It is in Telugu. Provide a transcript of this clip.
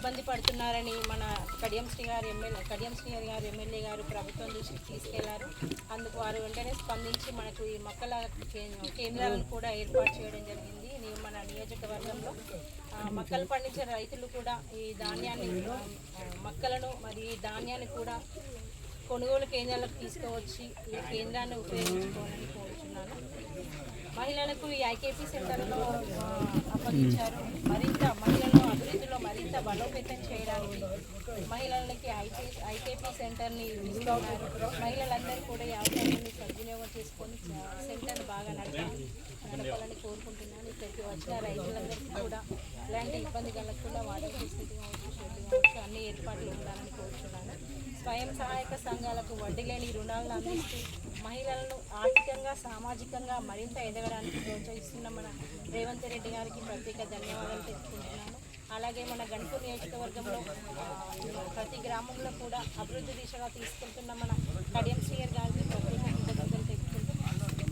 ఇబ్బంది పడుతున్నారని మన కడియం శ్రీ గారు ఎమ్మెల్యే గారు ప్రభుత్వం దృష్టికి తీసుకెళ్లారు. అందుకు వారు వెంటనే స్పందించి మనకు ఈ మొక్కల కేంద్రాలను కూడా ఏర్పాటు చేయడం జరిగింది. మన నియోజకవర్గంలో మొక్కలు పండించే రైతులు కూడా ఈ ధాన్యాన్ని మొక్కలను మరి ఈ ధాన్యాన్ని కూడా కొనుగోలు కేంద్రాలకు తీసుకువచ్చి ఈ కేంద్రాన్ని ఉపయోగించుకోవాలని కోరుతున్నాను. మహిళలకు ఈ ఐకేపీ సెంటర్లో అప్పగించారు. మహిళలను అభివృద్ధిలో మరింత బలోపేతం చేయడానికి మహిళలకి ఐకేపీ సెంటర్ని ఇస్తున్నారు. మహిళలందరూ కూడా ఈ అవకాశాన్ని సద్వినియోగం చేసుకొని సెంటర్ని బాగా నడపాలని కోరుకుంటున్నాను. ఇక్కడికి వచ్చిన రైతులందరికీ కూడా ఇలాంటి ఇబ్బంది కలగకుండా వాటర్ ఫెసిలిటీ కావచ్చు, షెడ్ కావచ్చు అన్ని ఏర్పాట్లు ఉండాలని కోరుతున్నాను. స్వయం సహాయక సంఘాలకు వడ్డీ లేని రుణాలను అందిస్తూ మహిళలను ఆర్థికంగా సామాజికంగా మరింత ఎదగడానికి ప్రోత్సహిస్తున్న మన రేవంత్ రెడ్డి గారికి ప్రత్యేక ధన్యవాదాలు తెలుపుకుంటున్నాను. అలాగే మన గణపూర్ నియోజకవర్గంలో ప్రతి గ్రామంలో కూడా అభివృద్ధి దిశగా తీసుకెళ్తున్న మన కడియం